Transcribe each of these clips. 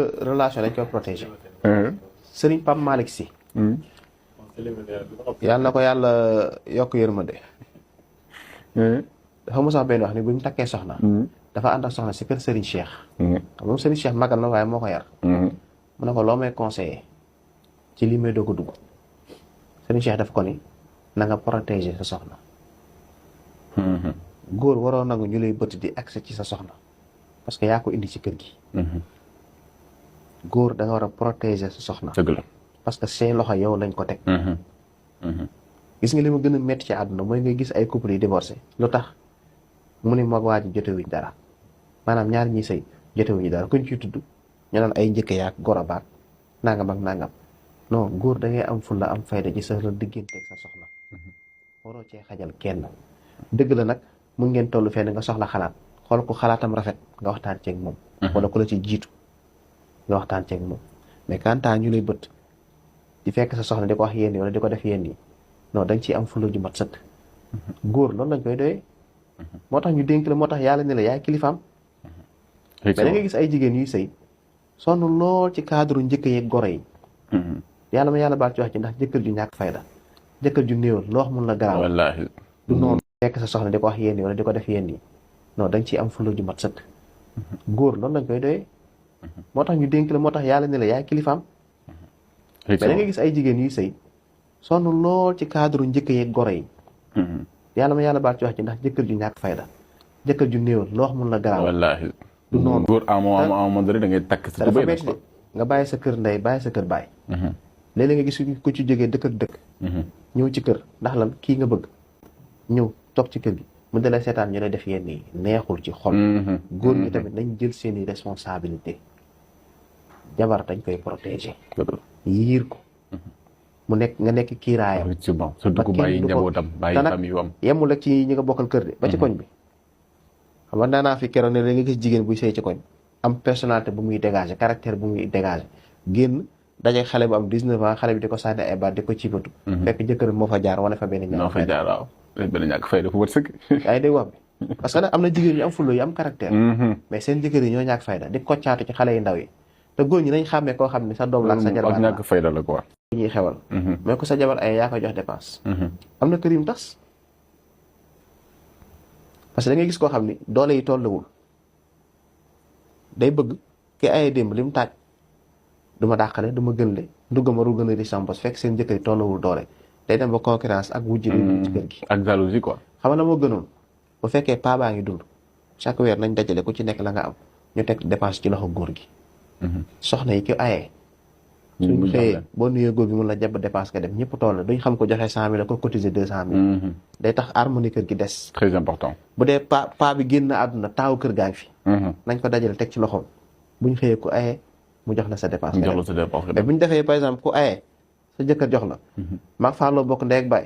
relation dañ koy protéger. Sëriñ Pape Malick Sy. yàlla na ko yàlla yokk yërmande. dafa mos a benn wax ni bu ñu takkee soxna. dafa ànd ak soxna si kër Serigne Cheikh. moom Serigne Cheikh magal na waaye moo ko yar. mu ne ko loo may conseillé ci lii may doog a dugg. Serigne Cheikh daf ko ni na nga protéger sa soxna. góor waroo nangu ñu lay bëtt di accès ci sa soxna parce que yaa ko indi ci kër gi. góor da nga war a protéger sa soxna. dëgg la parce que seen loxo yow lañ ko teg. gis nga li ma gën a métti ci àdduna mooy ngay gis ay couple yi divorcé lu tax mu ne moog waa ji jotewuñ dara maanaam ñaar ñi sëy jotewuñu dara kuñ ciy tudd ñu naan ay njëkk yaak goro baak nangam ak nangam non góor da ngay am fulla am fayda ci sa digganteeg sa soxna. waroo cee xajal kenn. dëgg la nag mun ngeen toll fenn nga soxla xalaat xool ko xalaatam rafet nga waxtaan ceeg moom. wala ku la ci jiitu nga waxtaan ceeg moom mais quand ñu lay bët di fekk sa soxna di ko wax yéen wala di ko def yéen yi non dañ ciy am fulla ju mat sëkk. góor loolu lañ koy doyee. moo tax ñu dénk la moo tax yàlla ne la yaay kilifaam. mais da nga gis ay jigéen yuy sëy sonn lool ci cadre njëkk yeeg goro yi. yàlla ma yàlla baal ci wax ci ndax jëkkër ju ñàkk fayda jëkkër ju néewal loo wax mun la garaaw. wallaahi du noonu fekk sa soxna di ko wax yéen wala di ko def yéen yi non dañ ciy am fulla ju mat sëkk. góor loolu lañ koy doyee. moo tax ñu dénk la moo tax yàlla ne la yaay kilifaam. mais da nga gis ay jigéen yuy sëy sonn lool ci cadre njëkk yeeg goro yi. yàlla ma yàlla baal ci wax ci ndax jëkkër ju ñàkk fayda jëkkër ju néewal loo wax mun la garaaw. wallaahi du noonu góor amoo da ngay takk sa dafa metti de nga bàyyi sa kër ndey bàyyi sa kër baay. léeg-léeg nga gis ku ci jógee dëkk ak dëkk. ñëw ci kër ndax lan kii nga bëgg ñëw toog ci kër gi mu dalay seetaan ñu lay def yenn yi neexul ci xol. góor ñi tamit nañ jël seeni responsabilité jabar dañ koy protéger. yiir ko mu nekk nga nekk kiiraayam. effectivement surtout ku bàyyi njabootam bàyyi famille am. yemul ak ci ñi nga bokkal kër de ba ci koñ bi. xam nga daanaa fi keroog ne la nga gis jigéen buy sëy ci koñ am personnalité bu muy dégager caractère bu muy dégager génn daje xale bu am 19 ans xale bi di ko sànni ay baat di ko cibatu. fekk jëkkër moo fa jaar wane fa benn ñàkk fay waaw benn ñàkk fay dafa wër sëkk. yaa ngi dégg wax bi parce que nag am na jigéen ñu am fulla yu am caractère. mais seen jëkkër yi ñoo ñàkk fayda di koccaatu ci xale yu ndaw yi te góor ñi nañ xàmmee koo xam ne sa doom la ak sa jarbaat la ñàkk fayda la quoi. ñuy xewal mais ko sa jabar ay yaa koy jox dépense. am na kër yu mu tas parce que da ngay gis koo xam ni doole yi tolluwul day bëgg ki ay démb li mu taaj du ma dàqale du ma gënle ndugama ru gën a di sambos fekk seen jëkkër yi tolluwul doole day dem ba concurrence ak wujj bi ci kër gi ak jalousie quoi. xam nga la moo gënoon bu fekkee paa baa ngi dund chaque weer nañ dajale ku ci nekk la nga am ñu teg dépense ci loxo góor gi. soxna yi ki ayee suñ xëyee boo nuyee góor gi mun la jàpp dépense nga dem ñëpp toll la duñ xam ko joxe 100 000 ko cotiser 200 000. day tax harmonie kër gi des. très important. bu dee paa bi génn àdduna taawu kër gaa ngi fi. nañ ko dajale teg ci loxoom buñ xëyee ku ayee mu jox la sa dépense. mu jox la sa dépense mais buñ defee par exemple ku ayee sa jëkkër jox la. maag Fallou bokk ndey ak baay.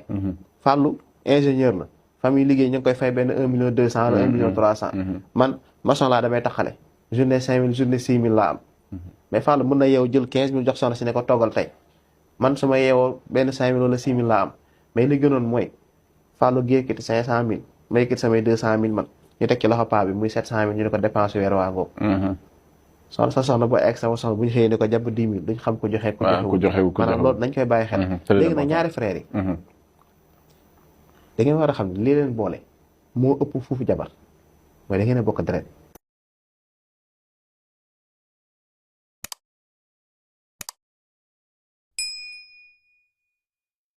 Fallou ingénieur la famille liggéey ñu ngi koy fay benn 1 million 200 wala 1 million 300. man maçon laa damay taxale journée 5000 journée 6000 laa am. mais Fallou mën na yeew jël 15000 jox soxna si ne ko toggal tey man su ma yeewoo benn 5000 wala 6000 laa am mais li gënoon mooy Fallou gékkiti 500000 ma yëkkati samay 200000 man ñu teg ci loxo paa bi muy 700000 ñu ne ko dépense weer waa ngoog. soxna sa soxna boo egg sama soxna bu ñu xëyee ne ko jàpp 10 000 duñ xam ko joxe. ku joxewul maanaam loolu nañ koy bàyyi xel. léegi nag ñaari frères yi. da ngeen war a xam ne lii leen boole moo ëpp fuufu jabar mooy da ngeen a bokk deret